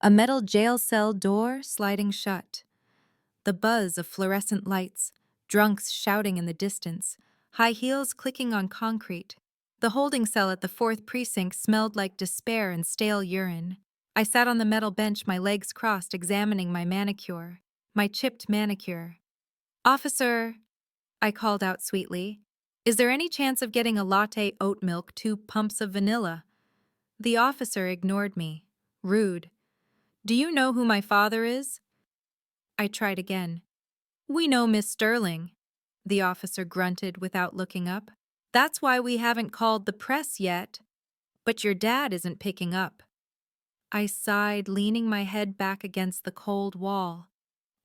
A metal jail cell door sliding shut. The buzz of fluorescent lights, drunks shouting in the distance, high heels clicking on concrete. The holding cell at the 4th precinct smelled like despair and stale urine. I sat on the metal bench, my legs crossed, examining my manicure. My chipped manicure. "Officer," I called out sweetly, "is there any chance of getting a latte oat milk, 2 pumps of vanilla?" The officer ignored me. Rude. "Do you know who my father is?" I tried again. "We know Miss Sterling," the officer grunted without looking up. "That's why we haven't called the press yet. But your dad isn't picking up." I sighed, leaning my head back against the cold wall.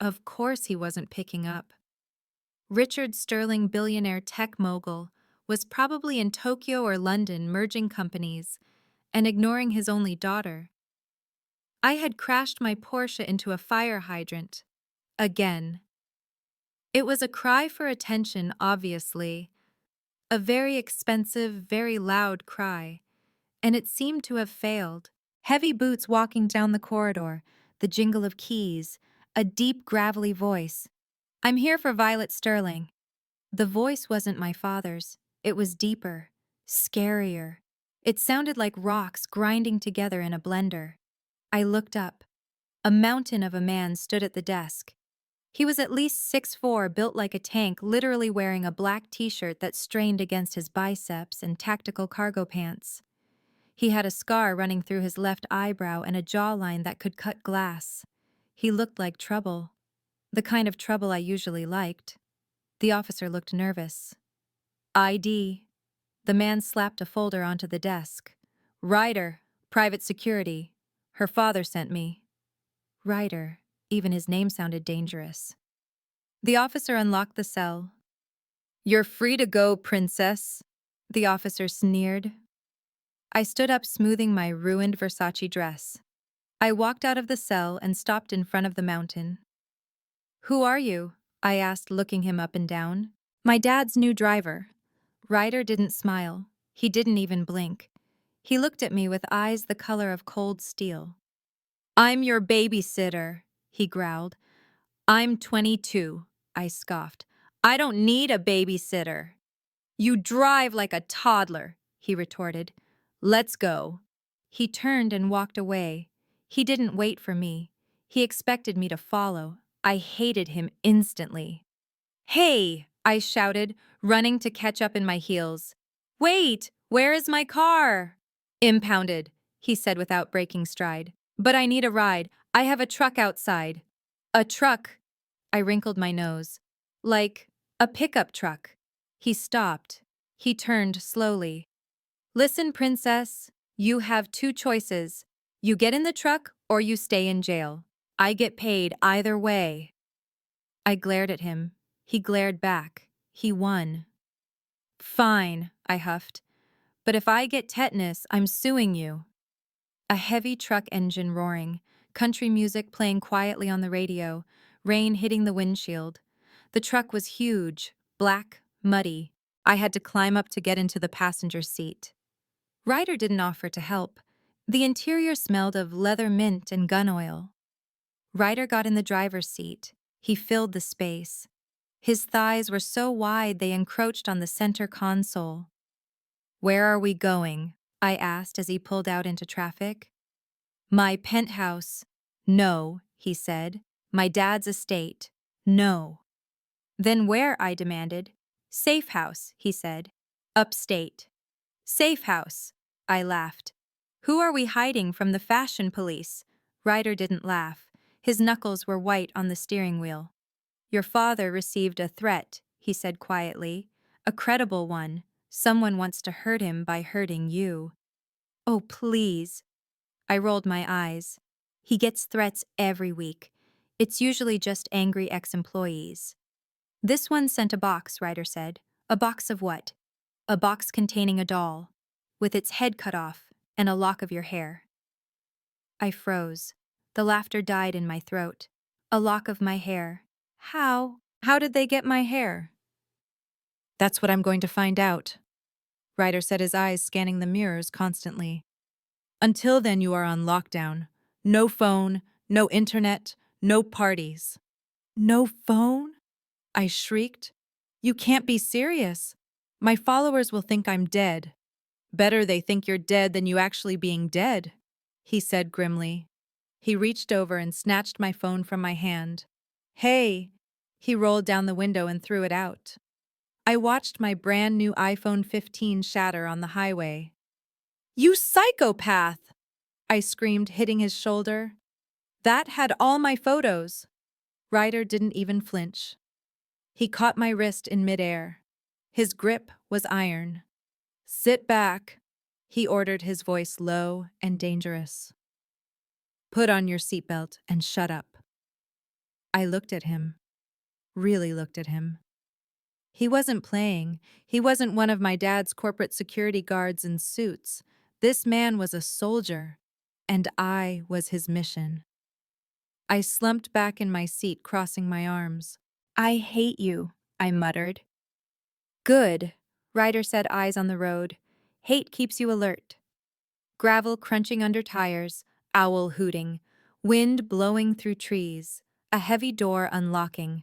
Of course he wasn't picking up. Richard Sterling, billionaire tech mogul, was probably in Tokyo or London merging companies and ignoring his only daughter. I had crashed my Porsche into a fire hydrant. Again. It was a cry for attention, obviously. A very expensive, very loud cry. And it seemed to have failed. Heavy boots walking down the corridor, the jingle of keys, a deep, gravelly voice. "I'm here for Violet Sterling." The voice wasn't my father's. It was deeper, scarier. It sounded like rocks grinding together in a blender. I looked up. A mountain of a man stood at the desk. He was at least 6'4", built like a tank, literally wearing a black t-shirt that strained against his biceps and tactical cargo pants. He had a scar running through his left eyebrow and a jawline that could cut glass. He looked like trouble. The kind of trouble I usually liked. The officer looked nervous. "ID." The man slapped a folder onto the desk. "Ryder, private security. Her father sent me." Ryder. Even his name sounded dangerous. The officer unlocked the cell. "You're free to go, princess," the officer sneered. I stood up, smoothing my ruined Versace dress. I walked out of the cell and stopped in front of the mountain. "Who are you?" I asked, looking him up and down. "My dad's new driver." Ryder didn't smile. He didn't even blink. He looked at me with eyes the color of cold steel. "I'm your babysitter," he growled. "I'm 22, I scoffed. "I don't need a babysitter." "You drive like a toddler," he retorted. "Let's go." He turned and walked away. He didn't wait for me. He expected me to follow. I hated him instantly. "Hey!" I shouted, running to catch up in my heels. "Wait! Where is my car?" "Impounded," he said without breaking stride. "But I need a ride. I have a truck outside." "A truck?" I wrinkled my nose. "Like a pickup truck." He stopped. He turned slowly. "Listen, princess. You have 2 choices. You get in the truck or you stay in jail. I get paid either way." I glared at him. He glared back. He won. "Fine," I huffed. "But if I get tetanus, I'm suing you." A heavy truck engine roaring, country music playing quietly on the radio, rain hitting the windshield. The truck was huge, black, muddy. I had to climb up to get into the passenger seat. Ryder didn't offer to help. The interior smelled of leather mint and gun oil. Ryder got in the driver's seat. He filled the space. His thighs were so wide they encroached on the center console. "Where are we going?" I asked as he pulled out into traffic. "My penthouse." "No," he said. "My dad's estate." "No." "Then where?" I demanded. "Safe house," he said. "Upstate." "Safe house," I laughed. "Who are we hiding from, the fashion police?" Ryder didn't laugh. His knuckles were white on the steering wheel. "Your father received a threat," he said quietly. "A credible one. Someone wants to hurt him by hurting you." "Oh, please." I rolled my eyes. "He gets threats every week. It's usually just angry ex-employees." "This one sent a box," Ryder said. "A box of what?" "A box containing a doll, with its head cut off and a lock of your hair." I froze. The laughter died in my throat. A lock of my hair. How? How did they get my hair? "That's what I'm going to find out," Ryder said, his eyes scanning the mirrors constantly. "Until then, you are on lockdown. No phone, no internet, no parties. No phone? I shrieked. You can't be serious. My followers will think I'm dead. Better they think you're dead than you actually being dead, he said grimly. He reached over and snatched my phone from my hand. Hey! He rolled down the window and threw it out. I watched my brand new iPhone 15 shatter on the highway. You psychopath! I screamed, hitting his shoulder. That had all my photos. Ryder didn't even flinch. He caught my wrist in midair. His grip was iron. Sit back, he ordered, his voice low and dangerous. Put on your seatbelt and shut up. I looked at him, really looked at him. He wasn't playing. He wasn't one of my dad's corporate security guards in suits. This man was a soldier, and I was his mission. I slumped back in my seat, crossing my arms. I hate you, I muttered. Good, Ryder said, eyes on the road. Hate keeps you alert. Gravel crunching under tires, owl hooting, wind blowing through trees, a heavy door unlocking.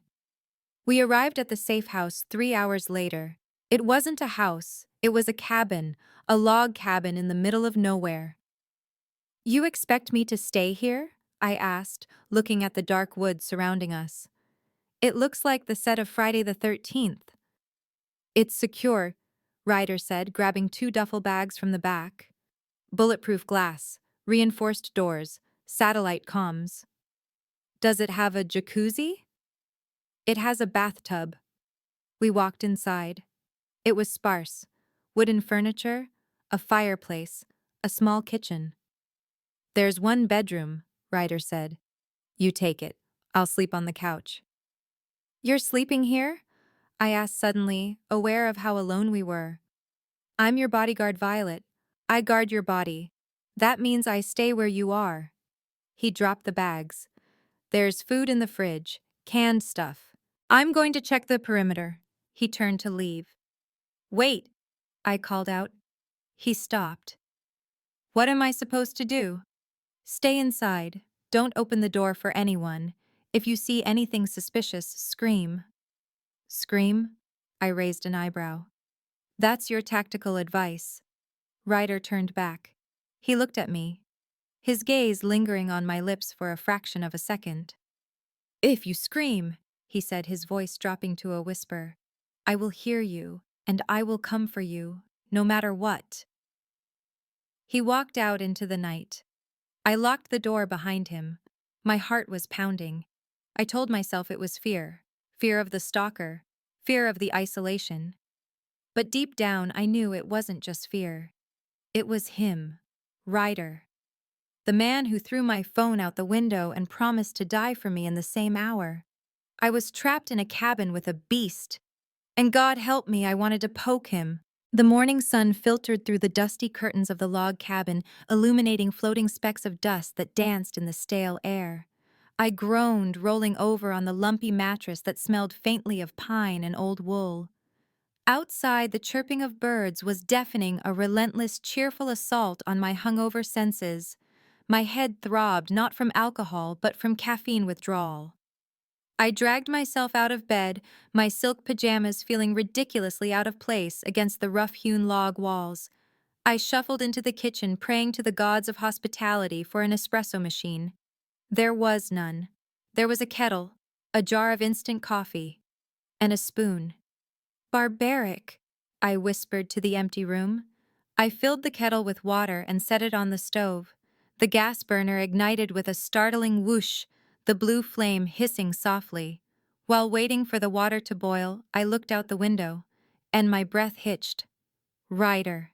We arrived at the safe house 3 hours later. It wasn't a house, it was a cabin, a log cabin in the middle of nowhere. You expect me to stay here? I asked, looking at the dark woods surrounding us. It looks like the set of Friday the 13th. It's secure, Ryder said, grabbing 2 duffel bags from the back. Bulletproof glass, reinforced doors, satellite comms. Does it have a jacuzzi? It has a bathtub. We walked inside. It was sparse. Wooden furniture, a fireplace, a small kitchen. There's 1 bedroom, Ryder said. You take it. I'll sleep on the couch. You're sleeping here? I asked suddenly, aware of how alone we were. I'm your bodyguard, Violet. I guard your body. That means I stay where you are. He dropped the bags. There's food in the fridge, canned stuff. I'm going to check the perimeter. He turned to leave. Wait, I called out. He stopped. What am I supposed to do? Stay inside. Don't open the door for anyone. If you see anything suspicious, scream. Scream? I raised an eyebrow. That's your tactical advice. Ryder turned back. He looked at me, his gaze lingering on my lips for a fraction of a second. If you scream, he said, his voice dropping to a whisper, I will hear you, and I will come for you, no matter what. He walked out into the night. I locked the door behind him. My heart was pounding. I told myself it was fear. Fear of the stalker. Fear of the isolation. But deep down, I knew it wasn't just fear. It was him, Ryder. The man who threw my phone out the window and promised to die for me in the same hour. I was trapped in a cabin with a beast. And God help me, I wanted to poke him. The morning sun filtered through the dusty curtains of the log cabin, illuminating floating specks of dust that danced in the stale air. I groaned, rolling over on the lumpy mattress that smelled faintly of pine and old wool. Outside, the chirping of birds was deafening, a relentless, cheerful assault on my hungover senses. My head throbbed, not from alcohol, but from caffeine withdrawal. I dragged myself out of bed, my silk pajamas feeling ridiculously out of place against the rough-hewn log walls. I shuffled into the kitchen, praying to the gods of hospitality for an espresso machine. There was none. There was a kettle, a jar of instant coffee, and a spoon. Barbaric, I whispered to the empty room. I filled the kettle with water and set it on the stove. The gas burner ignited with a startling whoosh, the blue flame hissing softly. While waiting for the water to boil, I looked out the window, and my breath hitched. Ryder.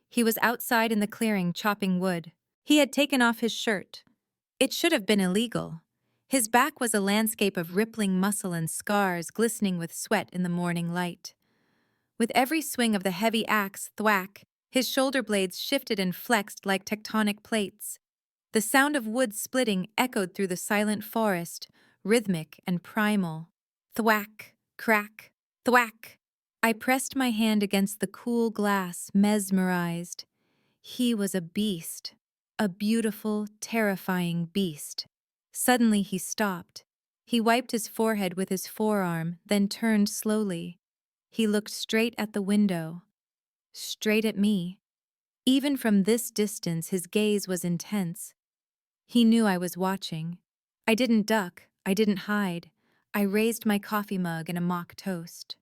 He was outside in the clearing chopping wood. He had taken off his shirt. It should have been illegal. His back was a landscape of rippling muscle and scars glistening with sweat in the morning light. With every swing of the heavy axe, thwack, his shoulder blades shifted and flexed like tectonic plates. The sound of wood splitting echoed through the silent forest, rhythmic and primal. Thwack, crack, thwack. I pressed my hand against the cool glass, mesmerized. He was a beast. a beautiful, terrifying beast. Suddenly he stopped. He wiped his forehead with his forearm, then turned slowly. He looked straight at the window. Straight at me. Even from this distance, his gaze was intense. He knew I was watching. I didn't duck. I didn't hide. I raised my coffee mug in a mock toast.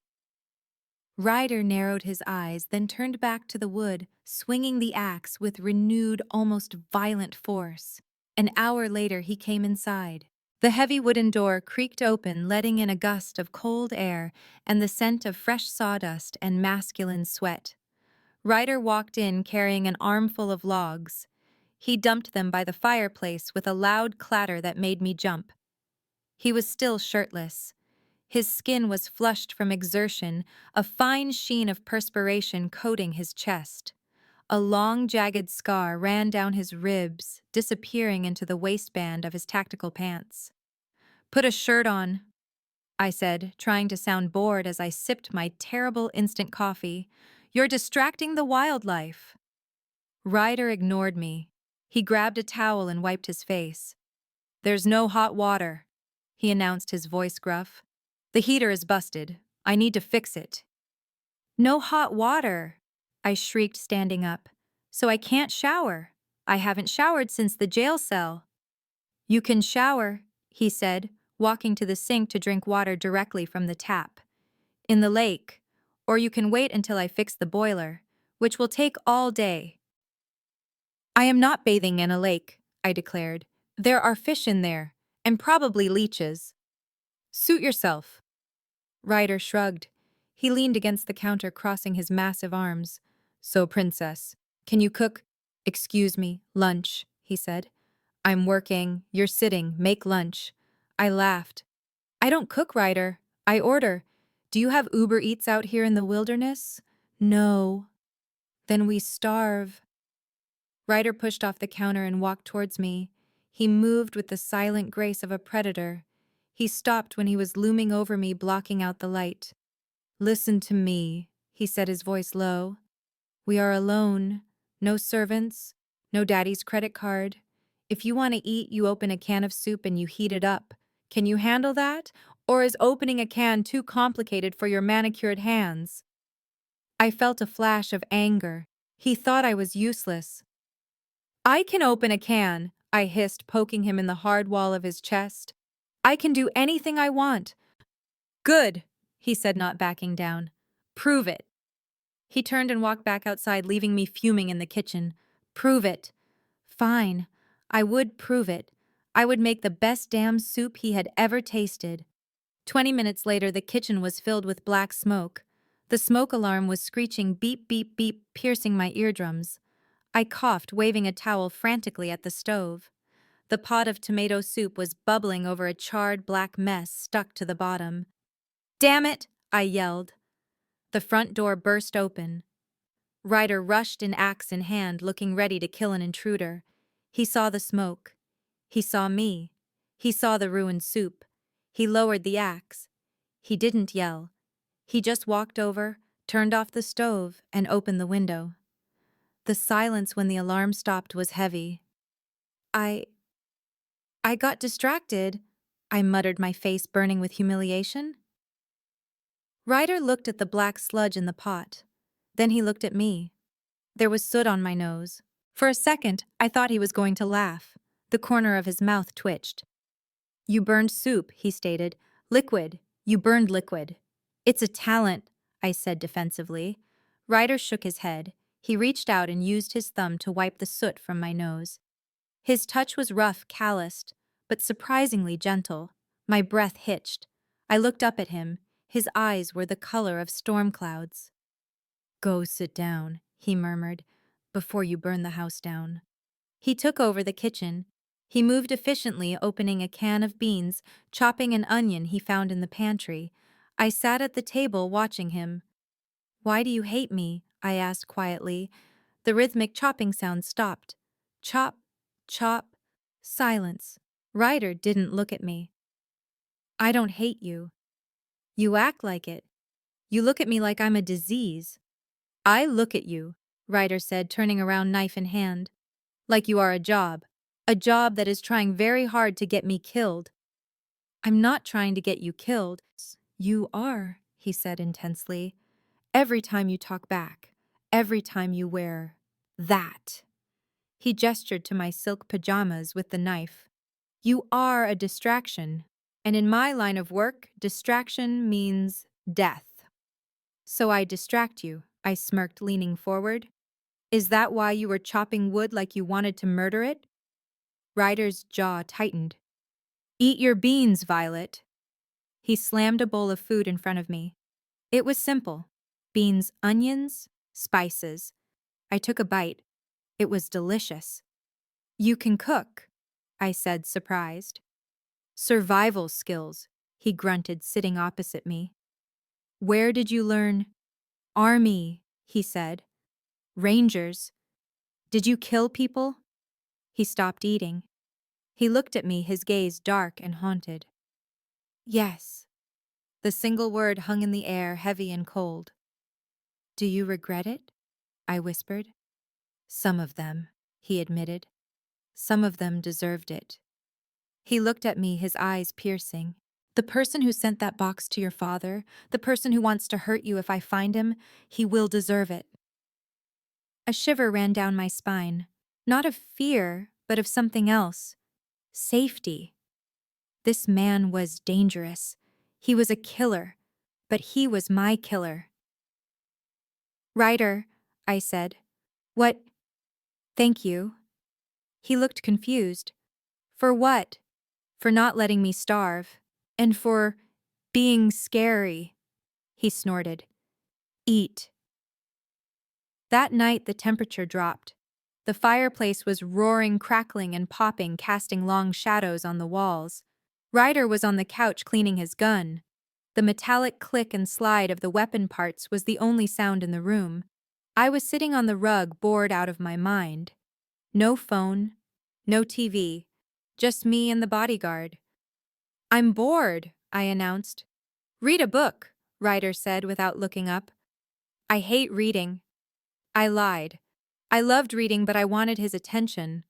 Ryder narrowed his eyes, then turned back to the wood, swinging the axe with renewed, almost violent force. An hour later, he came inside. The heavy wooden door creaked open, letting in a gust of cold air and the scent of fresh sawdust and masculine sweat. Ryder walked in carrying an armful of logs. He dumped them by the fireplace with a loud clatter that made me jump. He was still shirtless. His skin was flushed from exertion, a fine sheen of perspiration coating his chest. A long, jagged scar ran down his ribs, disappearing into the waistband of his tactical pants. "Put a shirt on," I said, trying to sound bored as I sipped my terrible instant coffee. "You're distracting the wildlife." Ryder ignored me. He grabbed a towel and wiped his face. "There's no hot water," he announced, his voice gruff. "The heater is busted. I need to fix it." "No hot water," I shrieked, standing up. "So I can't shower. I haven't showered since the jail cell." "You can shower," he said, walking to the sink to drink water directly from the tap. "In the lake. Or you can wait until I fix the boiler, which will take all day." "I am not bathing in a lake," I declared. "There are fish in there, and probably leeches." "Suit yourself." Ryder shrugged. He leaned against the counter, crossing his massive arms. "So, princess, can you cook—" "Excuse me, lunch," he said. "I'm working, you're sitting, make lunch." I laughed. "I don't cook, Ryder. I order. Do you have Uber Eats out here in the wilderness?" "No." "Then we starve." Ryder pushed off the counter and walked towards me. He moved with the silent grace of a predator. He stopped when he was looming over me, blocking out the light. "Listen to me," he said, his voice low. "We are alone. No servants. No daddy's credit card. If you want to eat, you open a can of soup and you heat it up. Can you handle that? Or is opening a can too complicated for your manicured hands?" I felt a flash of anger. He thought I was useless. "I can open a can," I hissed, poking him in the hard wall of his chest. "I can do anything I want." "Good," he said, not backing down. "Prove it." He turned and walked back outside, leaving me fuming in the kitchen. "Prove it." Fine. I would prove it. I would make the best damn soup he had ever tasted. 20 minutes later, the kitchen was filled with black smoke. The smoke alarm was screeching beep, beep, beep, piercing my eardrums. I coughed, waving a towel frantically at the stove. The pot of tomato soup was bubbling over a charred black mess stuck to the bottom. "Damn it!" I yelled. The front door burst open. Ryder rushed in, axe in hand, looking ready to kill an intruder. He saw the smoke. He saw me. He saw the ruined soup. He lowered the axe. He didn't yell. He just walked over, turned off the stove, and opened the window. The silence when the alarm stopped was heavy. I got distracted," I muttered, my face burning with humiliation. Ryder looked at the black sludge in the pot. Then he looked at me. There was soot on my nose. For a second, I thought he was going to laugh. The corner of his mouth twitched. "You burned soup," he stated. "Liquid. You burned liquid." "It's a talent," I said defensively. Ryder shook his head. He reached out and used his thumb to wipe the soot from my nose. His touch was rough, calloused, but surprisingly gentle. My breath hitched. I looked up at him. His eyes were the color of storm clouds. "Go sit down," he murmured, "before you burn the house down." He took over the kitchen. He moved efficiently, opening a can of beans, chopping an onion he found in the pantry. I sat at the table watching him. "Why do you hate me?" I asked quietly. The rhythmic chopping sound stopped. Chop, chop, silence. Ryder didn't look at me. "I don't hate you." "You act like it. You look at me like I'm a disease." "I look at you," Ryder said, turning around, knife in hand. Like you are a job that is trying very hard to get me killed. I'm not trying to get you killed. You are, he said intensely. Every time you talk back, every time you wear that. He gestured to my silk pajamas with the knife. You are a distraction, and in my line of work, distraction means death. So I distract you, I smirked, leaning forward. Is that why you were chopping wood like you wanted to murder it? Ryder's jaw tightened. Eat your beans, Violet. He slammed a bowl of food in front of me. It was simple. Beans, onions, spices. I took a bite. It was delicious. You can cook, I said, surprised. Survival skills, he grunted, sitting opposite me. Where did you learn? Army, he said. Rangers. Did you kill people? He stopped eating. He looked at me, his gaze dark and haunted. Yes. The single word hung in the air, heavy and cold. Do you regret it? I whispered. Some of them, he admitted. Some of them deserved it. He looked at me, his eyes piercing. The person who sent that box to your father, the person who wants to hurt you if I find him, he will deserve it. A shiver ran down my spine, not of fear, but of something else. Safety. This man was dangerous. He was a killer, but he was my killer. Ryder, I said. What? Thank you. He looked confused. For what? For not letting me starve. And for being scary. He snorted. Eat. That night the temperature dropped. The fireplace was roaring, crackling, and popping, casting long shadows on the walls. Ryder was on the couch cleaning his gun. The metallic click and slide of the weapon parts was the only sound in the room. I was sitting on the rug, bored out of my mind. No phone, no TV, just me and the bodyguard. I'm bored, I announced. Read a book, Ryder said without looking up. I hate reading. I lied. I loved reading, but I wanted his attention.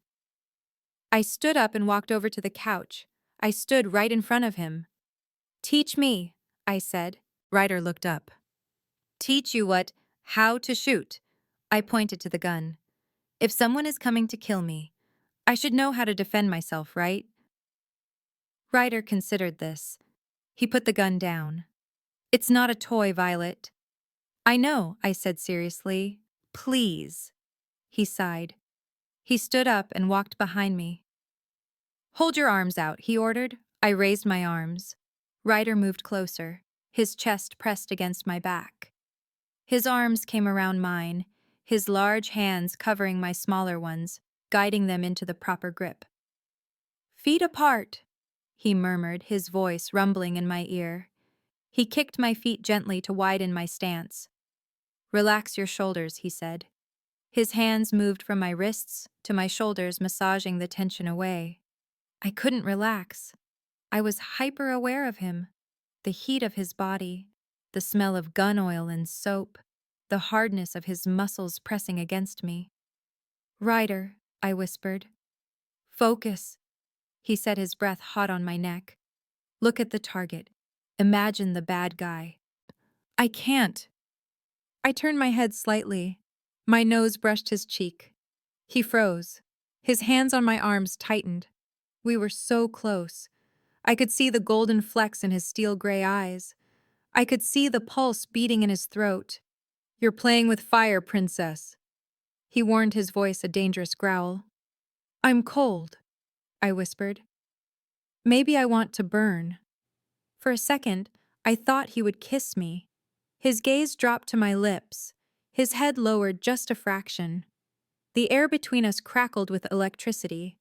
I stood up and walked over to the couch. I stood right in front of him. Teach me, I said. Ryder looked up. Teach you what? How to shoot. I pointed to the gun. If someone is coming to kill me, I should know how to defend myself, right? Ryder considered this. He put the gun down. It's not a toy, Violet. I know, I said seriously. Please. He sighed. He stood up and walked behind me. Hold your arms out, he ordered. I raised my arms. Ryder moved closer, his chest pressed against my back. His arms came around mine, his large hands covering my smaller ones, guiding them into the proper grip. Feet apart, he murmured, his voice rumbling in my ear. He kicked my feet gently to widen my stance. Relax your shoulders, he said. His hands moved from my wrists to my shoulders, massaging the tension away. I couldn't relax. I was hyper-aware of him. The heat of his body, the smell of gun oil and soap, the hardness of his muscles pressing against me. Ryder, I whispered. Focus. He set his breath hot on my neck. Look at the target. Imagine the bad guy. I can't. I turned my head slightly. My nose brushed his cheek. He froze. His hands on my arms tightened. We were so close. I could see the golden flecks in his steel gray eyes. I could see the pulse beating in his throat. You're playing with fire, princess. He warned, his voice a dangerous growl. I'm cold, I whispered. Maybe I want to burn. For a second, I thought he would kiss me. His gaze dropped to my lips. His head lowered just a fraction. The air between us crackled with electricity.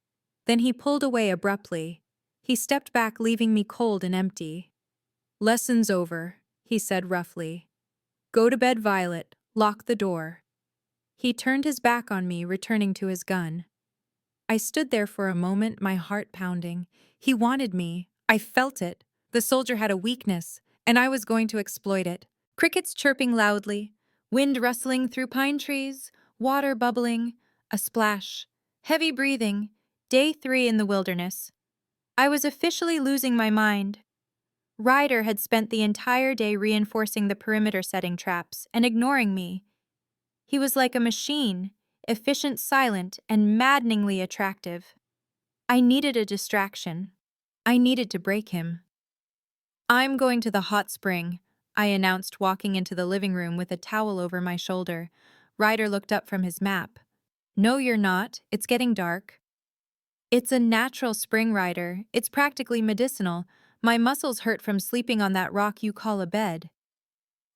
Then he pulled away abruptly. He stepped back, leaving me cold and empty. Lesson's over, he said roughly. Go to bed, Violet. Lock the door. He turned his back on me, returning to his gun. I stood there for a moment, my heart pounding. He wanted me. I felt it. The soldier had a weakness, and I was going to exploit it. Crickets chirping loudly, wind rustling through pine trees, water bubbling, a splash, Heavy breathing. Day 3 in the wilderness. I was officially losing my mind. Ryder had spent the entire day reinforcing the perimeter setting traps and ignoring me. He was like a machine, efficient, silent, and maddeningly attractive. I needed a distraction. I needed to break him. I'm going to the hot spring, I announced, walking into the living room with a towel over my shoulder. Ryder looked up from his map. No, you're not. It's getting dark. It's a natural spring, Ryder. It's practically medicinal. My muscles hurt from sleeping on that rock you call a bed.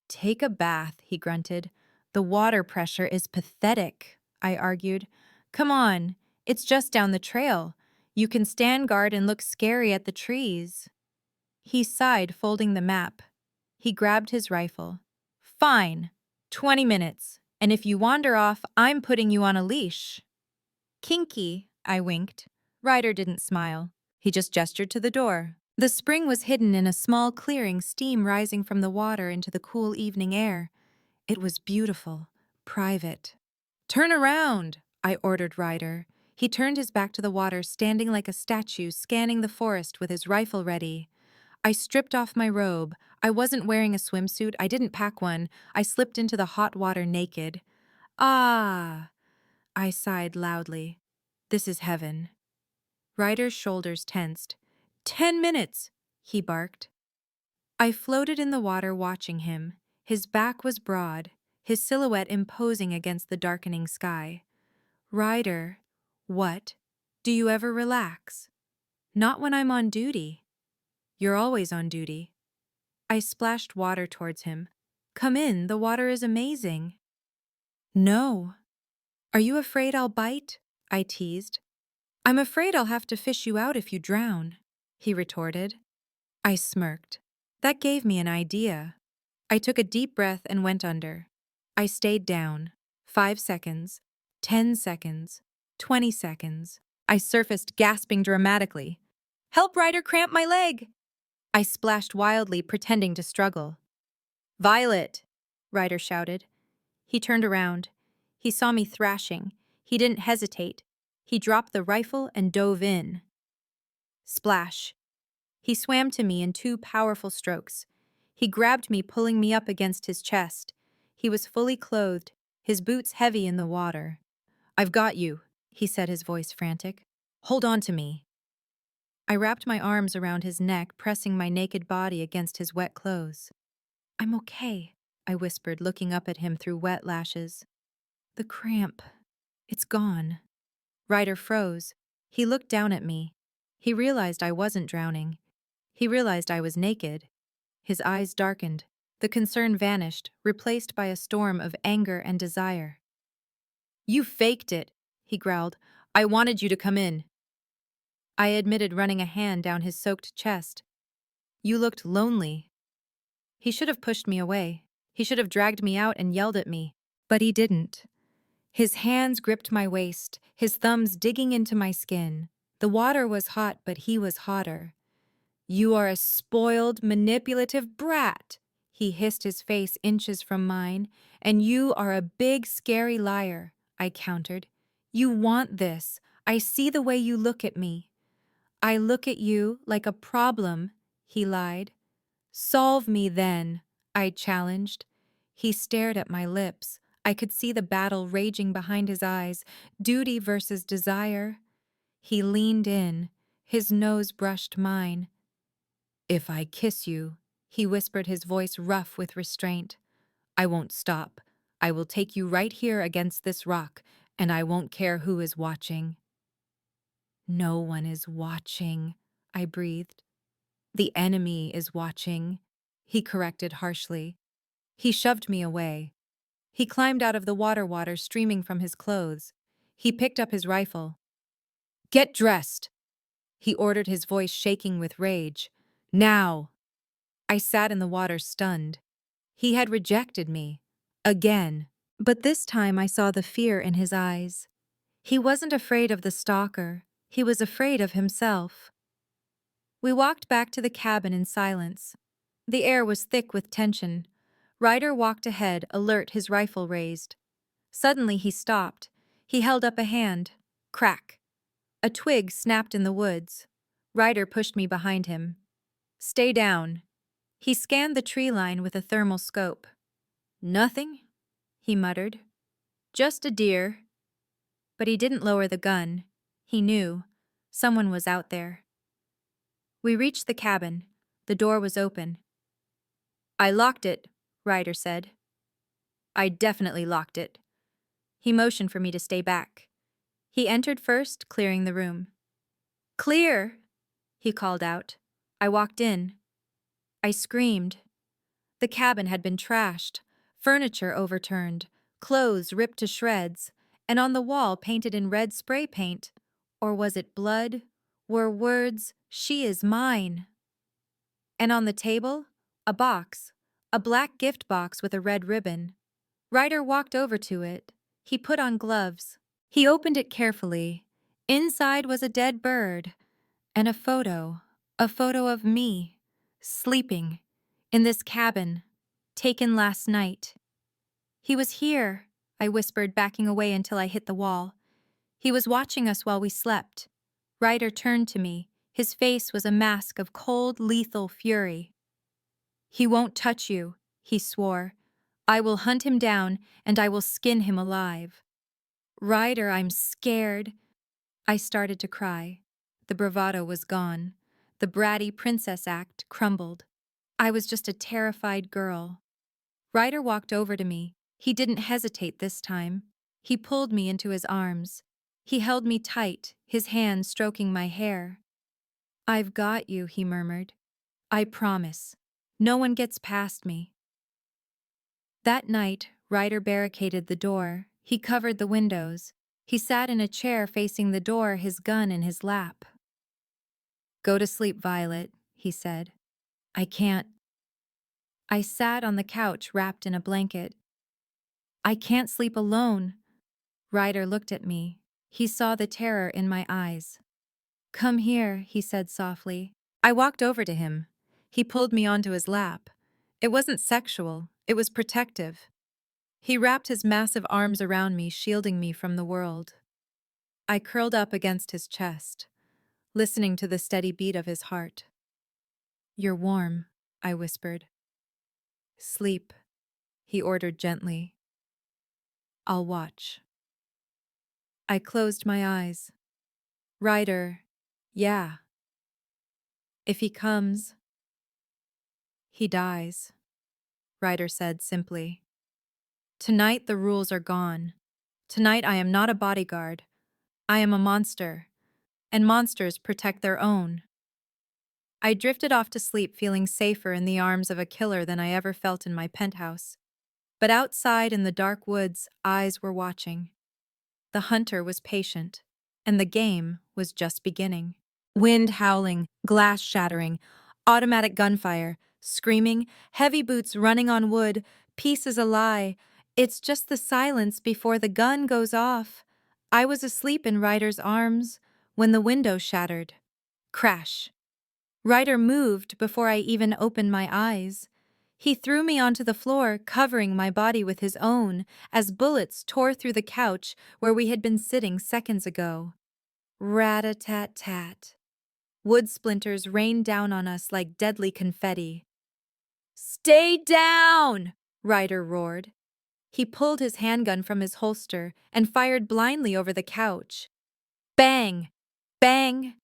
Take a bath, he grunted. The water pressure is pathetic, I argued. Come on, it's just down the trail. You can stand guard and look scary at the trees. He sighed, folding the map. He grabbed his rifle. Fine, 20 minutes, and if you wander off, I'm putting you on a leash. Kinky, I winked. Ryder didn't smile. He just gestured to the door. The spring was hidden in a small clearing, steam rising from the water into the cool evening air. It was beautiful, private. Turn around, I ordered Ryder. He turned his back to the water, standing like a statue, scanning the forest with his rifle ready. I stripped off my robe. I wasn't wearing a swimsuit. I didn't pack one. I slipped into the hot water naked. Ah, I sighed loudly. This is heaven. Ryder's shoulders tensed. 10 minutes, he barked. I floated in the water watching him. His back was broad, his silhouette imposing against the darkening sky. Ryder, what? Do you ever relax? Not when I'm on duty. You're always on duty. I splashed water towards him. Come in, the water is amazing. No. Are you afraid I'll bite? I teased. I'm afraid I'll have to fish you out if you drown, he retorted. I smirked. That gave me an idea. I took a deep breath and went under. I stayed down. 5 seconds, 10 seconds, 20 seconds. I surfaced, gasping dramatically. Help, Ryder, cramp my leg! I splashed wildly, pretending to struggle. Violet! Ryder shouted. He turned around. He saw me thrashing. He didn't hesitate. He dropped the rifle and dove in. Splash. He swam to me in 2 powerful strokes. He grabbed me, pulling me up against his chest. He was fully clothed, his boots heavy in the water. I've got you, he said, his voice frantic. Hold on to me. I wrapped my arms around his neck, pressing my naked body against his wet clothes. I'm okay, I whispered, looking up at him through wet lashes. The cramp. It's gone. Ryder froze. He looked down at me. He realized I wasn't drowning. He realized I was naked. His eyes darkened. The concern vanished, replaced by a storm of anger and desire. You faked it, he growled. I wanted you to come in. I admitted, running a hand down his soaked chest. You looked lonely. He should have pushed me away. He should have dragged me out and yelled at me. But he didn't. His hands gripped my waist, his thumbs digging into my skin. The water was hot, but he was hotter. You are a spoiled, manipulative brat, he hissed, his face inches from mine. And you are a big, scary liar, I countered. You want this. I see the way you look at me. I look at you like a problem, he lied. Solve me then, I challenged. He stared at my lips. I could see the battle raging behind his eyes, duty versus desire. He leaned in. His nose brushed mine. If I kiss you, he whispered, his voice rough with restraint, I won't stop. I will take you right here against this rock, and I won't care who is watching. No one is watching, I breathed. The enemy is watching, he corrected harshly. He shoved me away. He climbed out of the water streaming from his clothes. He picked up his rifle. Get dressed, he ordered, his voice shaking with rage. Now! I sat in the water, stunned. He had rejected me. Again. But this time I saw the fear in his eyes. He wasn't afraid of the stalker. He was afraid of himself. We walked back to the cabin in silence. The air was thick with tension. Ryder walked ahead, alert, his rifle raised. Suddenly he stopped. He held up a hand. Crack. A twig snapped in the woods. Ryder pushed me behind him. Stay down. He scanned the tree line with a thermal scope. Nothing, he muttered. Just a deer. But he didn't lower the gun. He knew. Someone was out there. We reached the cabin. The door was open. I locked it, Ryder said. I definitely locked it. He motioned for me to stay back. He entered first, clearing the room. Clear, he called out. I walked in. I screamed. The cabin had been trashed, furniture overturned, clothes ripped to shreds, and on the wall painted in red spray paint, or was it blood, were words, "She is mine." And on the table, a box, a black gift box with a red ribbon. Ryder walked over to it. He put on gloves. He opened it carefully. Inside was a dead bird and a photo of me, sleeping, in this cabin, taken last night. He was here, I whispered, backing away until I hit the wall. He was watching us while we slept. Ryder turned to me. His face was a mask of cold, lethal fury. He won't touch you, he swore. I will hunt him down, and I will skin him alive. Ryder, I'm scared. I started to cry. The bravado was gone. The bratty princess act crumbled. I was just a terrified girl. Ryder walked over to me. He didn't hesitate this time. He pulled me into his arms. He held me tight, his hand stroking my hair. I've got you, he murmured. I promise. No one gets past me. That night, Ryder barricaded the door. He covered the windows. He sat in a chair facing the door, his gun in his lap. Go to sleep, Violet, he said. I can't. I sat on the couch wrapped in a blanket. I can't sleep alone. Ryder looked at me. He saw the terror in my eyes. Come here, he said softly. I walked over to him. He pulled me onto his lap. It wasn't sexual, it was protective. He wrapped his massive arms around me, shielding me from the world. I curled up against his chest, listening to the steady beat of his heart. You're warm, I whispered. Sleep, he ordered gently. I'll watch. I closed my eyes. Ryder, yeah. If he comes, he dies, Ryder said simply. Tonight the rules are gone. Tonight I am not a bodyguard. I am a monster, and monsters protect their own. I drifted off to sleep, feeling safer in the arms of a killer than I ever felt in my penthouse. But outside in the dark woods, eyes were watching. The hunter was patient, and the game was just beginning. Wind howling, glass shattering, automatic gunfire, screaming, heavy boots running on wood, peace is a lie. It's just the silence before the gun goes off. I was asleep in Ryder's arms when the window shattered. Crash. Ryder moved before I even opened my eyes. He threw me onto the floor, covering my body with his own, as bullets tore through the couch where we had been sitting seconds ago. Rat-a-tat-tat. Wood splinters rained down on us like deadly confetti. Stay down! Ryder roared. He pulled his handgun from his holster and fired blindly over the couch. Bang! Bang!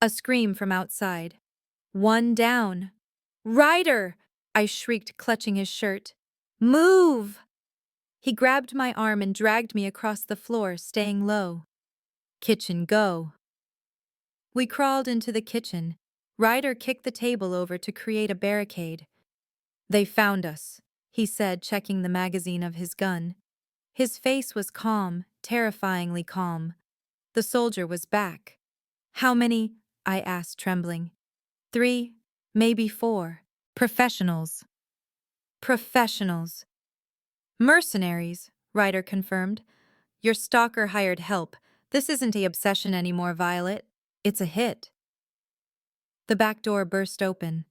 A scream from outside. One down. Ryder! I shrieked, clutching his shirt. Move! He grabbed my arm and dragged me across the floor, staying low. Kitchen, go. We crawled into the kitchen. Ryder kicked the table over to create a barricade. They found us, he said, checking the magazine of his gun. His face was calm, terrifyingly calm. The soldier was back. How many? I asked, trembling. 3, maybe 4. Professionals. Professionals. Mercenaries, Ryder confirmed. Your stalker hired help. This isn't an obsession anymore, Violet. It's a hit. The back door burst open.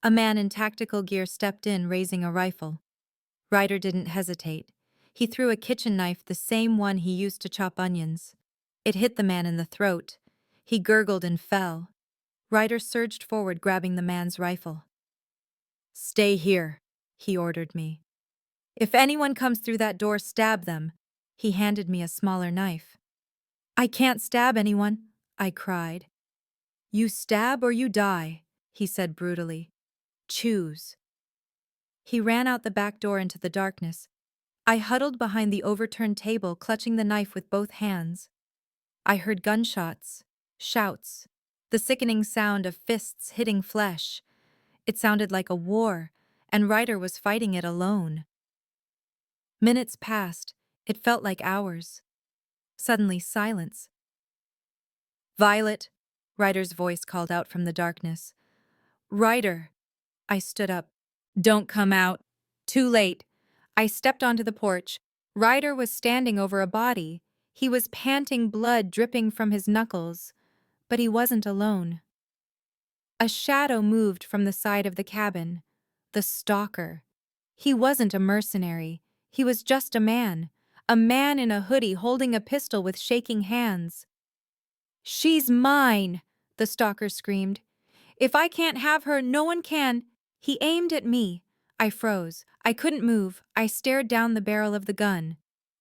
A man in tactical gear stepped in, raising a rifle. Ryder didn't hesitate. He threw a kitchen knife, the same one he used to chop onions. It hit the man in the throat. He gurgled and fell. Ryder surged forward, grabbing the man's rifle. "Stay here," he ordered me. "If anyone comes through that door, stab them." He handed me a smaller knife. "I can't stab anyone," I cried. "You stab or you die," he said brutally. "Choose." He ran out the back door into the darkness. I huddled behind the overturned table, clutching the knife with both hands. I heard gunshots, shouts, the sickening sound of fists hitting flesh. It sounded like a war, and Ryder was fighting it alone. Minutes passed. It felt like hours. Suddenly, silence. "Violet," Ryder's voice called out from the darkness. "Ryder." I stood up. "Don't come out." Too late. I stepped onto the porch. Ryder was standing over a body. He was panting, blood dripping from his knuckles. But he wasn't alone. A shadow moved from the side of the cabin. The stalker. He wasn't a mercenary. He was just a man in a hoodie holding a pistol with shaking hands. "She's mine," the stalker screamed. "If I can't have her, no one can." He aimed at me. I froze. I couldn't move. I stared down the barrel of the gun.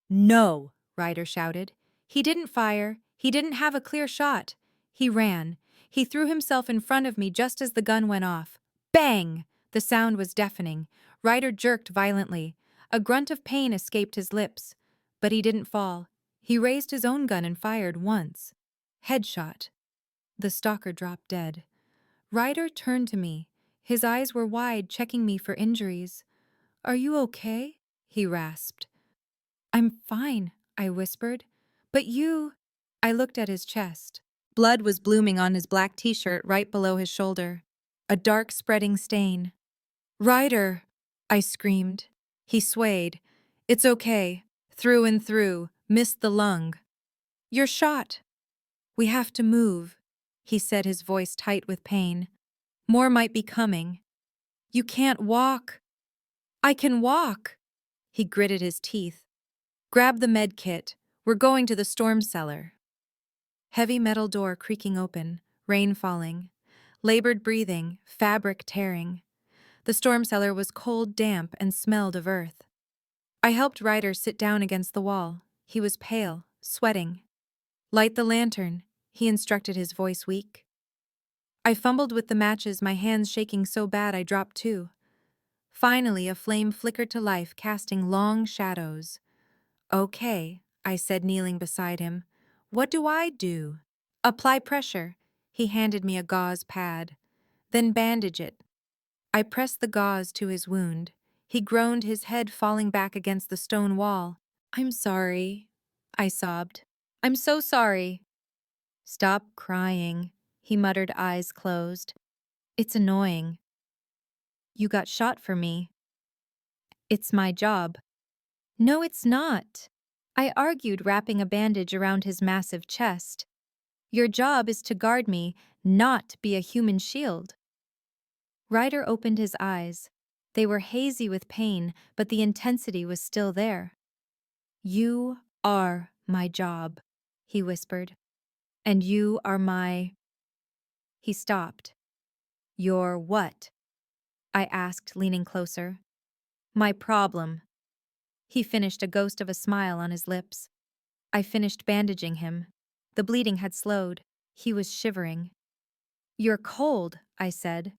"No," Ryder shouted. He didn't fire. He didn't have a clear shot. He ran. He threw himself in front of me just as the gun went off. Bang! The sound was deafening. Ryder jerked violently. A grunt of pain escaped his lips. But he didn't fall. He raised his own gun and fired once. Headshot. The stalker dropped dead. Ryder turned to me. His eyes were wide, checking me for injuries. "Are you okay?" he rasped. "I'm fine," I whispered. "But you—" I looked at his chest. Blood was blooming on his black t-shirt right below his shoulder. A dark spreading stain. "Ryder!" I screamed. He swayed. "It's okay. Through and through. Missed the lung." "You're shot." "We have to move," he said, his voice tight with pain. "More might be coming." "You can't walk." "I can walk." He gritted his teeth. "Grab the med kit. We're going to the storm cellar." Heavy metal door creaking open, rain falling. Labored breathing, fabric tearing. The storm cellar was cold, damp, and smelled of earth. I helped Ryder sit down against the wall. He was pale, sweating. "Light the lantern," he instructed, his voice weak. I fumbled with the matches, my hands shaking so bad I dropped two. Finally, a flame flickered to life, casting long shadows. "Okay," I said, kneeling beside him. "What do I do?" "Apply pressure." He handed me a gauze pad. "Then bandage it." I pressed the gauze to his wound. He groaned, his head falling back against the stone wall. "I'm sorry," I sobbed. "I'm so sorry." "Stop crying," he muttered, eyes closed. "It's annoying. You got shot for me." "It's my job." "No, it's not," I argued, wrapping a bandage around his massive chest. "Your job is to guard me, not be a human shield." Ryder opened his eyes. They were hazy with pain, but the intensity was still there. "You are my job," he whispered. "And you are my—" He stopped. "Your what?" I asked, leaning closer. "My problem." He finished, a ghost of a smile on his lips. I finished bandaging him. The bleeding had slowed. He was shivering. "You're cold," I said.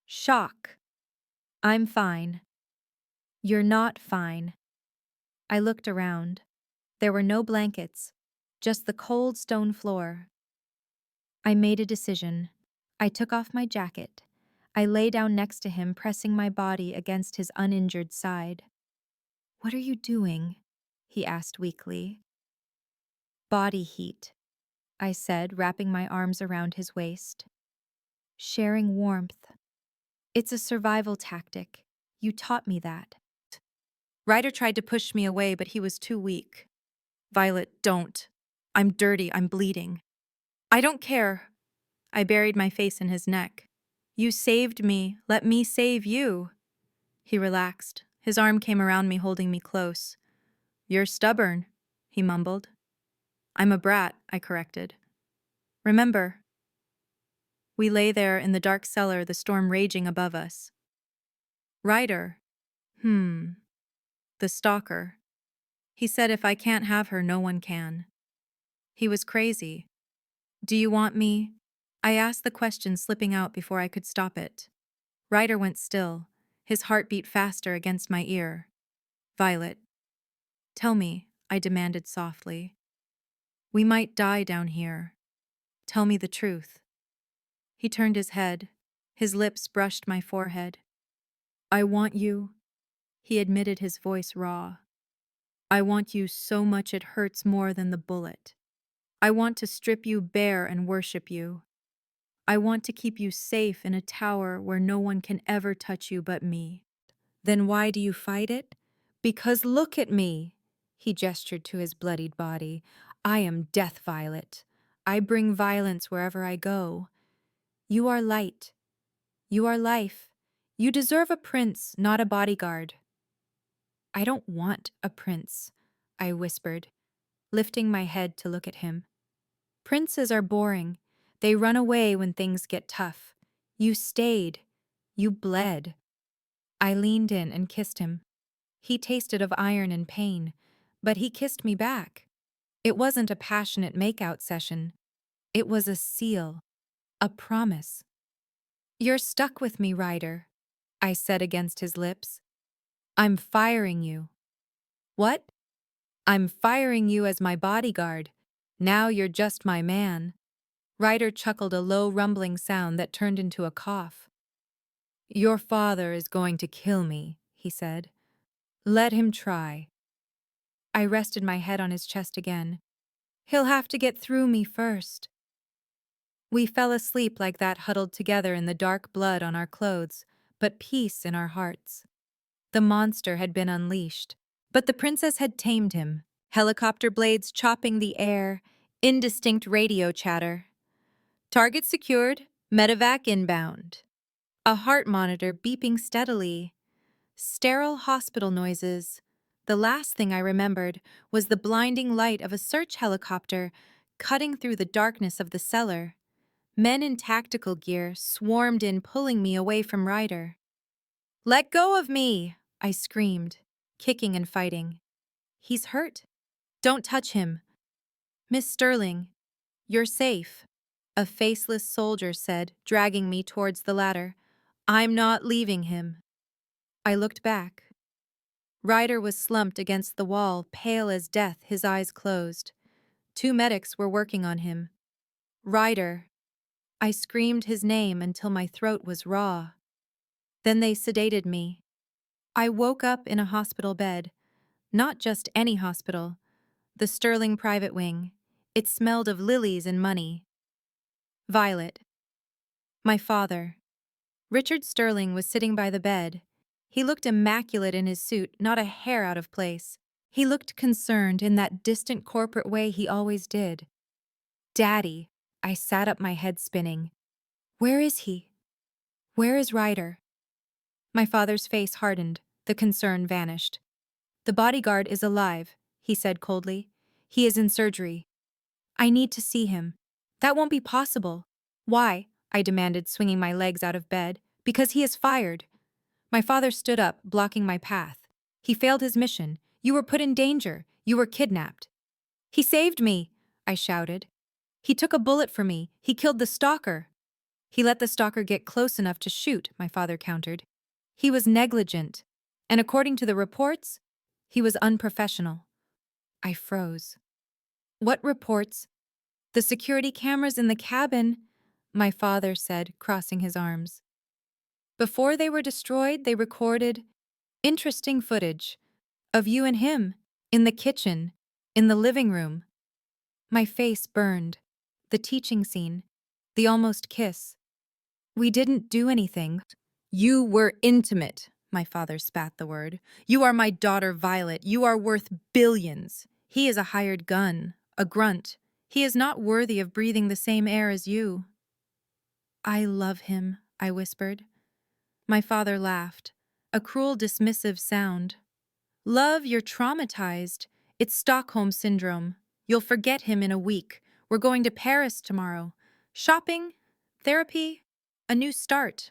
"Shock." "I'm fine." "You're not fine." I looked around. There were no blankets, just the cold stone floor. I made a decision. I took off my jacket. I lay down next to him, pressing my body against his uninjured side. "What are you doing?" he asked weakly. "Body heat," I said, wrapping my arms around his waist. "Sharing warmth. It's a survival tactic. You taught me that." Ryder tried to push me away, but he was too weak. "Violet, don't. I'm dirty, I'm bleeding." "I don't care." I buried my face in his neck. "You saved me, let me save you." He relaxed. His arm came around me, holding me close. "You're stubborn," he mumbled. I'm a brat, I corrected. Remember, we lay there in the dark cellar, the storm raging above us. Ryder. The stalker. He said if I can't have her, no one can. He was crazy. Do you want me? I asked the question, slipping out before I could stop it. Ryder went still, his heart beat faster against my ear. Violet. Tell me, I demanded softly. We might die down here. Tell me the truth. He turned his head. His lips brushed my forehead. I want you, he admitted, his voice raw. I want you so much it hurts more than the bullet. I want to strip you bare and worship you. I want to keep you safe in a tower where no one can ever touch you but me. Then why do you fight it? Because look at me. He gestured to his bloodied body. I am Death, Violet. I bring violence wherever I go. You are light. You are life. You deserve a prince, not a bodyguard. I don't want a prince, I whispered, lifting my head to look at him. Princes are boring. They run away when things get tough. You stayed. You bled. I leaned in and kissed him. He tasted of iron and pain, but he kissed me back. It wasn't a passionate makeout session. It was a seal, a promise. You're stuck with me, Ryder, I said against his lips. I'm firing you. What? I'm firing you as my bodyguard. Now you're just my man. Ryder chuckled, a low rumbling sound that turned into a cough. Your father is going to kill me, he said. Let him try. I rested my head on his chest again. He'll have to get through me first. We fell asleep like that, huddled together in the dark blood on our clothes, but peace in our hearts. The monster had been unleashed, but the princess had tamed him. Helicopter blades chopping the air, indistinct radio chatter. Target secured, medevac inbound. A heart monitor beeping steadily. Sterile hospital noises. The last thing I remembered was the blinding light of a search helicopter cutting through the darkness of the cellar. Men in tactical gear swarmed in, pulling me away from Ryder. Let go of me, I screamed, kicking and fighting. He's hurt. Don't touch him. Miss Sterling, you're safe, a faceless soldier said, dragging me towards the ladder. I'm not leaving him. I looked back. Ryder was slumped against the wall, pale as death, his eyes closed. 2 medics were working on him. Ryder. I screamed his name until my throat was raw. Then they sedated me. I woke up in a hospital bed. Not just any hospital. The Sterling private wing. It smelled of lilies and money. Violet. My father. Richard Sterling was sitting by the bed. He looked immaculate in his suit, not a hair out of place. He looked concerned in that distant corporate way he always did. Daddy. I sat up, my head spinning. Where is he? Where is Ryder? My father's face hardened. The concern vanished. The bodyguard is alive, he said coldly. He is in surgery. I need to see him. That won't be possible. Why? I demanded, swinging my legs out of bed. Because he is fired. My father stood up, blocking my path. He failed his mission. You were put in danger. You were kidnapped. He saved me, I shouted. He took a bullet for me. He killed the stalker. He let the stalker get close enough to shoot, my father countered. He was negligent. And according to the reports, he was unprofessional. I froze. What reports? The security cameras in the cabin, my father said, crossing his arms. Before they were destroyed, they recorded interesting footage of you and him in the kitchen, in the living room. My face burned. The teaching scene, the almost kiss. We didn't do anything. You were intimate, my father spat the word. You are my daughter, Violet. You are worth billions. He is a hired gun, a grunt. He is not worthy of breathing the same air as you. I love him, I whispered. My father laughed, a cruel, dismissive sound. Love, you're traumatized. It's Stockholm Syndrome. You'll forget him in a week. We're going to Paris tomorrow. Shopping, therapy, a new start.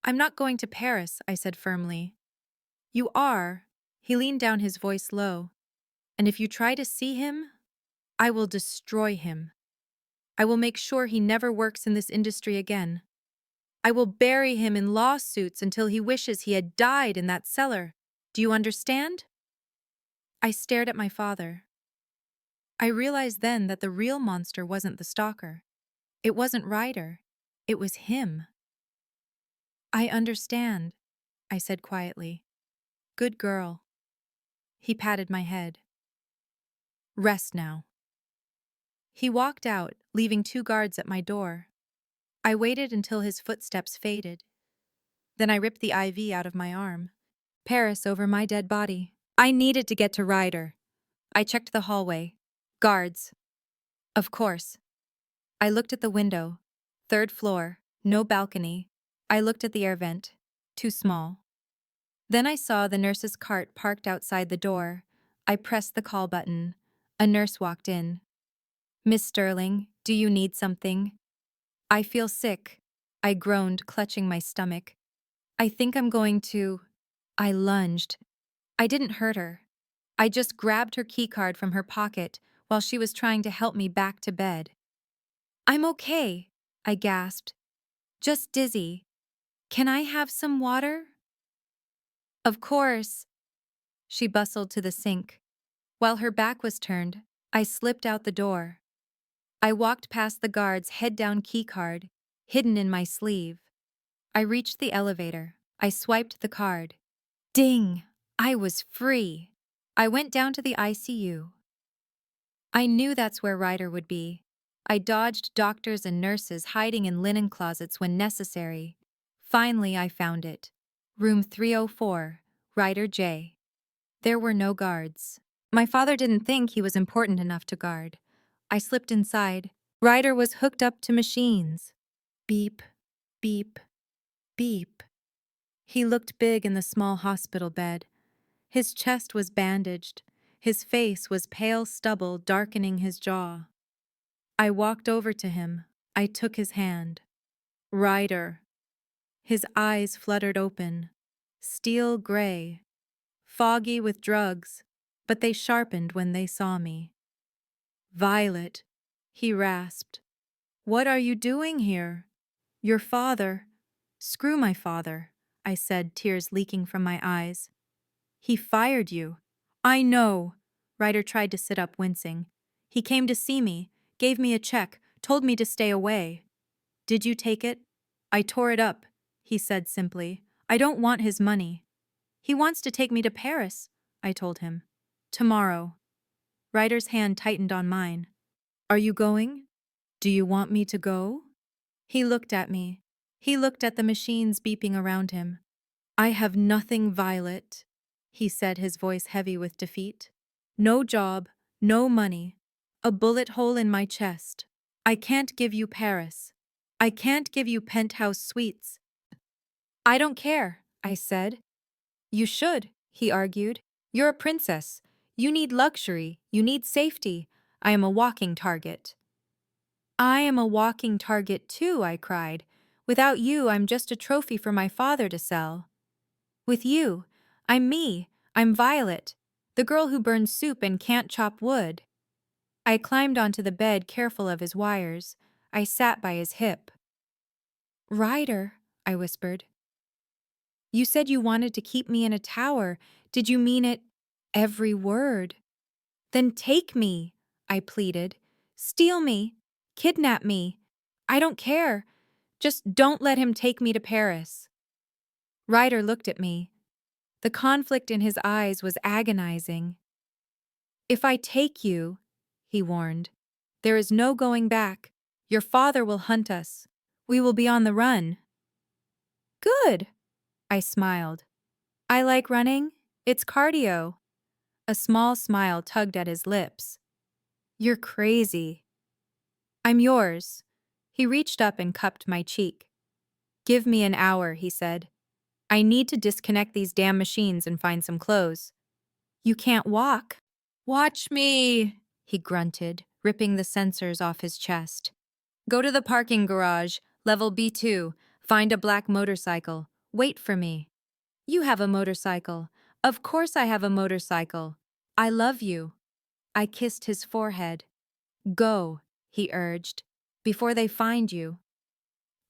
I'm not going to Paris, I said firmly. You are. He leaned down, his voice low. And if you try to see him, I will destroy him. I will make sure he never works in this industry again. I will bury him in lawsuits until he wishes he had died in that cellar. Do you understand? I stared at my father. I realized then that the real monster wasn't the stalker. It wasn't Ryder. It was him. I understand, I said quietly. Good girl. He patted my head. Rest now. He walked out, leaving 2 guards at my door. I waited until his footsteps faded. Then I ripped the IV out of my arm. Paris over my dead body. I needed to get to Ryder. I checked the hallway. Guards. Of course. I looked at the window. 3rd floor, no balcony. I looked at the air vent. Too small. Then I saw the nurse's cart parked outside the door. I pressed the call button. A nurse walked in. Miss Sterling, do you need something? I feel sick. I groaned, clutching my stomach. I think I'm going to... I lunged. I didn't hurt her. I just grabbed her keycard from her pocket while she was trying to help me back to bed. I'm okay, I gasped. Just dizzy. Can I have some water? Of course. She bustled to the sink. While her back was turned, I slipped out the door. I walked past the guard's head-down keycard, hidden in my sleeve. I reached the elevator. I swiped the card. Ding! I was free. I went down to the ICU. I knew that's where Ryder would be. I dodged doctors and nurses hiding in linen closets when necessary. Finally, I found it. Room 304, Ryder J. There were no guards. My father didn't think he was important enough to guard. I slipped inside. Ryder was hooked up to machines. Beep, beep, beep. He looked big in the small hospital bed. His chest was bandaged. His face was pale stubble darkening his jaw. I walked over to him. I took his hand. Ryder. His eyes fluttered open. Steel gray. Foggy with drugs, but they sharpened when they saw me. Violet, he rasped. What are you doing here? Your father. Screw my father, I said, tears leaking from my eyes. He fired you. I know. Ryder tried to sit up, wincing. He came to see me, gave me a check, told me to stay away. Did you take it? I tore it up, he said simply. I don't want his money. He wants to take me to Paris, I told him. Tomorrow. Ryder's hand tightened on mine. Are you going? Do you want me to go? He looked at me. He looked at the machines beeping around him. I have nothing, Violet, he said, his voice heavy with defeat. No job, no money, a bullet hole in my chest. I can't give you Paris. I can't give you penthouse suites. I don't care, I said. You should, he argued. You're a princess. You need luxury. You need safety. I am a walking target. I am a walking target too, I cried. Without you, I'm just a trophy for my father to sell. With you, I'm me. I'm Violet, the girl who burns soup and can't chop wood. I climbed onto the bed, careful of his wires. I sat by his hip. Ryder, I whispered. You said you wanted to keep me in a tower. Did you mean it? Every word. Then take me, I pleaded. Steal me. Kidnap me. I don't care. Just don't let him take me to Paris. Ryder looked at me. The conflict in his eyes was agonizing. If I take you, he warned, there is no going back. Your father will hunt us. We will be on the run. Good, I smiled. I like running. It's cardio. A small smile tugged at his lips. You're crazy. I'm yours. He reached up and cupped my cheek. Give me an hour, he said. I need to disconnect these damn machines and find some clothes. You can't walk. Watch me. he grunted, ripping the sensors off his chest. Go to the parking garage, level B2, find a black motorcycle. Wait for me. You have a motorcycle. Of course I have a motorcycle. I love you. I kissed his forehead. Go, he urged, before they find you.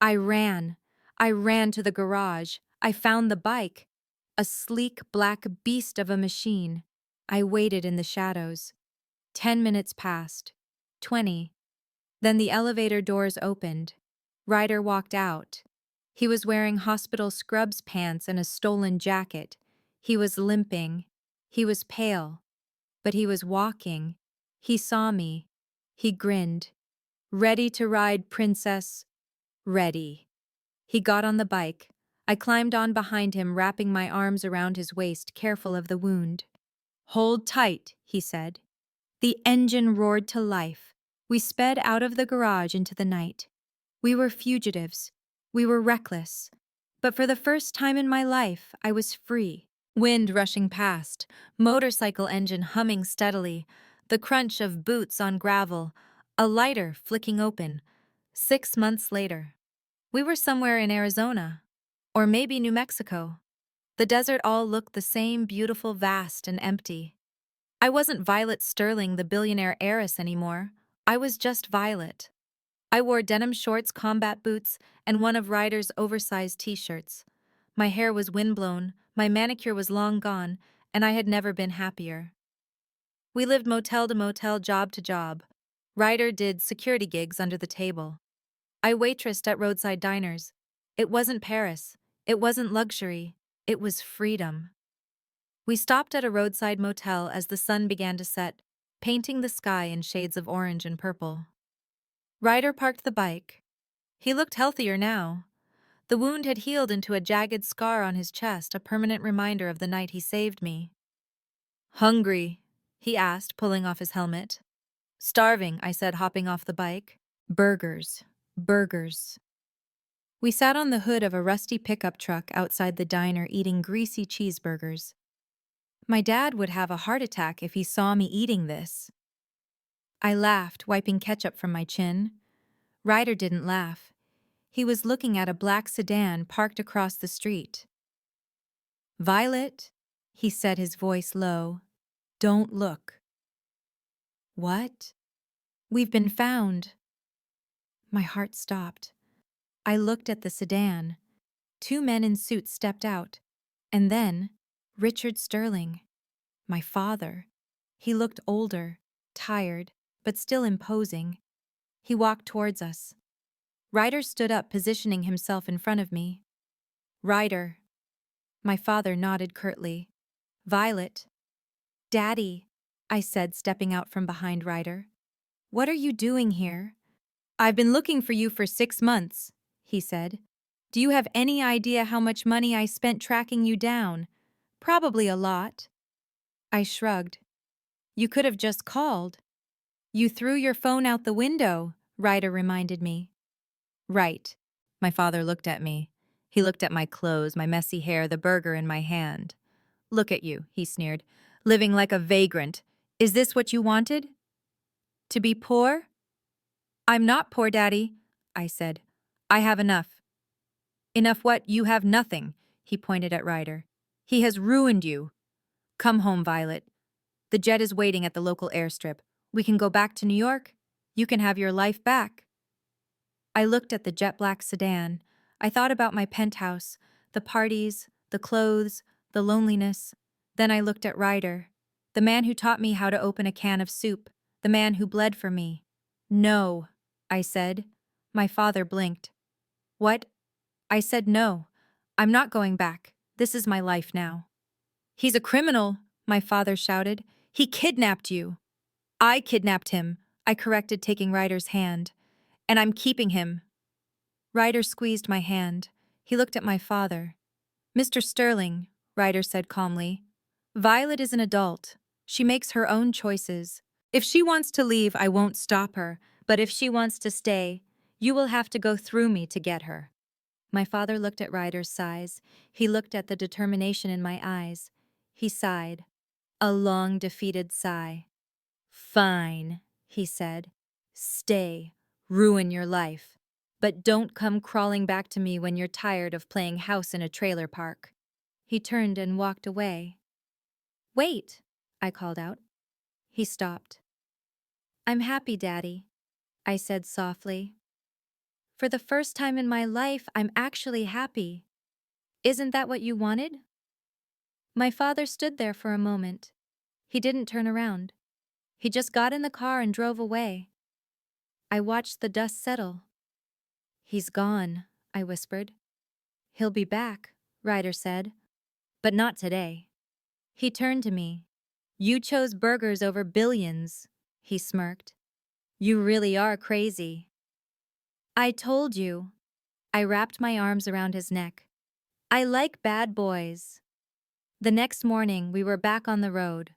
I ran. I ran to the garage. I found the bike. A sleek black beast of a machine. I waited in the shadows. 10 minutes passed. 20. Then the elevator doors opened. Ryder walked out. He was wearing hospital scrubs pants and a stolen jacket. He was limping. He was pale. But he was walking. He saw me. He grinned. Ready to ride, princess? Ready. He got on the bike. I climbed on behind him, wrapping my arms around his waist, careful of the wound. Hold tight, he said. The engine roared to life. We sped out of the garage into the night. We were fugitives. We were reckless. But for the first time in my life, I was free. Wind rushing past, motorcycle engine humming steadily, the crunch of boots on gravel, a lighter flicking open. 6 months later, we were somewhere in Arizona, or maybe New Mexico. The desert all looked the same, beautiful, vast, and empty. I wasn't Violet Sterling, the billionaire heiress anymore. I was just Violet. I wore denim shorts, combat boots, and one of Ryder's oversized t-shirts. My hair was windblown, my manicure was long gone, and I had never been happier. We lived motel to motel, job to job. Ryder did security gigs under the table. I waitressed at roadside diners. It wasn't Paris. It wasn't luxury. It was freedom. We stopped at a roadside motel as the sun began to set, painting the sky in shades of orange and purple. Ryder parked the bike. He looked healthier now. The wound had healed into a jagged scar on his chest, a permanent reminder of the night he saved me. Hungry? He asked, pulling off his helmet. Starving, I said, hopping off the bike. Burgers. Burgers. We sat on the hood of a rusty pickup truck outside the diner eating greasy cheeseburgers. My dad would have a heart attack if he saw me eating this. I laughed, wiping ketchup from my chin. Ryder didn't laugh. He was looking at a black sedan parked across the street. Violet, he said, his voice low. Don't look. What? We've been found. My heart stopped. I looked at the sedan. 2 men in suits stepped out. And then, Richard Sterling, my father. He looked older, tired, but still imposing. He walked towards us. Ryder stood up, positioning himself in front of me. Ryder. My father nodded curtly. Violet. Daddy, I said, stepping out from behind Ryder. What are you doing here? I've been looking for you for 6 months, he said. Do you have any idea how much money I spent tracking you down? Probably a lot. I shrugged. You could have just called. You threw your phone out the window, Ryder reminded me. Right. My father looked at me. He looked at my clothes, my messy hair, the burger in my hand. Look at you, he sneered, living like a vagrant. Is this what you wanted? To be poor? I'm not poor, Daddy, I said. I have enough. Enough what? You have nothing, he pointed at Ryder. He has ruined you. Come home, Violet. The jet is waiting at the local airstrip. We can go back to New York. You can have your life back. I looked at the jet black sedan. I thought about my penthouse, the parties, the clothes, the loneliness. Then I looked at Ryder, the man who taught me how to open a can of soup, the man who bled for me. No, I said. My father blinked. What? I said no. I'm not going back. This is my life now. He's a criminal, my father shouted. He kidnapped you. I kidnapped him, I corrected, taking Ryder's hand. And I'm keeping him. Ryder squeezed my hand. He looked at my father. Mr. Sterling, Ryder said calmly, Violet is an adult. She makes her own choices. If she wants to leave, I won't stop her. But if she wants to stay, you will have to go through me to get her. My father looked at Ryder's size. He looked at the determination in my eyes. He sighed. A long, defeated sigh. Fine, he said. Stay, ruin your life. But don't come crawling back to me when you're tired of playing house in a trailer park. He turned and walked away. Wait, I called out. He stopped. I'm happy, Daddy, I said softly. For the first time in my life, I'm actually happy. Isn't that what you wanted? My father stood there for a moment. He didn't turn around. He just got in the car and drove away. I watched the dust settle. He's gone, I whispered. He'll be back, Ryder said. But not today. He turned to me. You chose burgers over billions, he smirked. You really are crazy. I told you. I wrapped my arms around his neck. I like bad boys. The next morning, we were back on the road.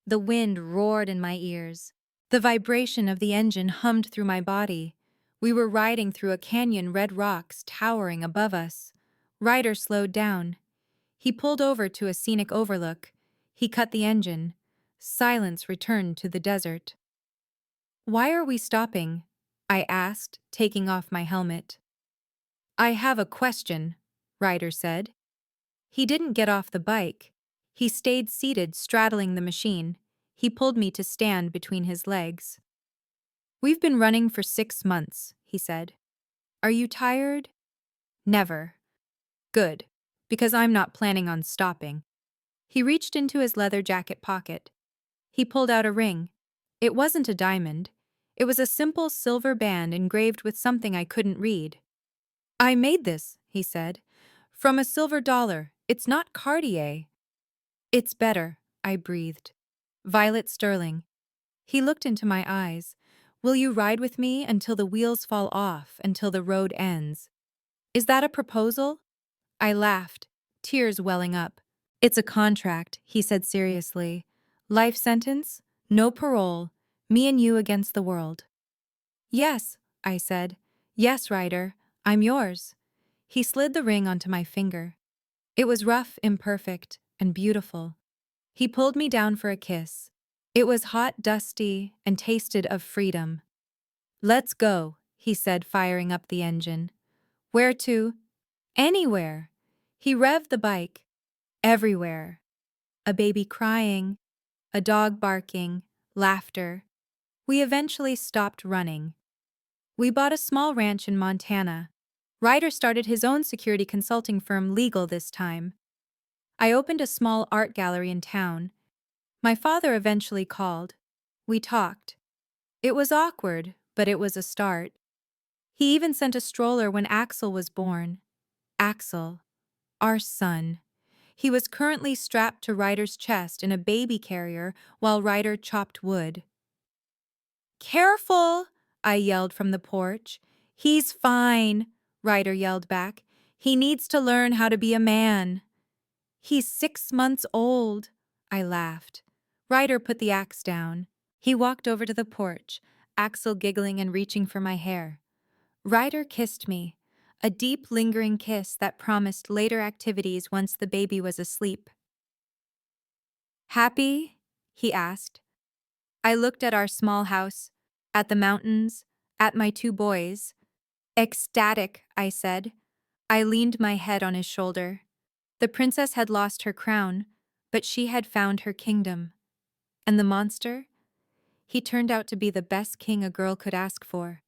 The wind roared in my ears. The vibration of the engine hummed through my body. We were riding through a canyon, red rocks towering above us. Ryder slowed down. He pulled over to a scenic overlook. He cut the engine. Silence returned to the desert. Why are we stopping? I asked, taking off my helmet. I have a question, Ryder said. He didn't get off the bike. He stayed seated, straddling the machine. He pulled me to stand between his legs. We've been running for 6 months, he said. Are you tired? Never. Good, because I'm not planning on stopping. He reached into his leather jacket pocket. He pulled out a ring. It wasn't a diamond. It was a simple silver band engraved with something I couldn't read. I made this, he said, from a silver dollar. It's not Cartier. It's better, I breathed. Violet Sterling. He looked into my eyes. Will you ride with me until the wheels fall off, until the road ends? Is that a proposal? I laughed, tears welling up. It's a contract, he said seriously. Life sentence, no parole, me and you against the world. Yes, I said. Yes, Ryder, I'm yours. He slid the ring onto my finger. It was rough, imperfect, and beautiful. He pulled me down for a kiss. It was hot, dusty, and tasted of freedom. Let's go, he said, firing up the engine. Where to? Anywhere. He revved the bike. Everywhere. A baby crying, a dog barking, laughter. We eventually stopped running. We bought a small ranch in Montana. Ryder started his own security consulting firm, legal this time. I opened a small art gallery in town. My father eventually called. We talked. It was awkward, but it was a start. He even sent a stroller when Axel was born. Axel, our son. He was currently strapped to Ryder's chest in a baby carrier while Ryder chopped wood. Careful, I yelled from the porch. He's fine, Ryder yelled back. He needs to learn how to be a man. He's 6 months old, I laughed. Ryder put the axe down. He walked over to the porch, Axel giggling and reaching for my hair. Ryder kissed me, a deep, lingering kiss that promised later activities once the baby was asleep. Happy? He asked. I looked at our small house, at the mountains, at my 2 boys. Ecstatic, I said. I leaned my head on his shoulder. The princess had lost her crown, but she had found her kingdom. And the monster? He turned out to be the best king a girl could ask for.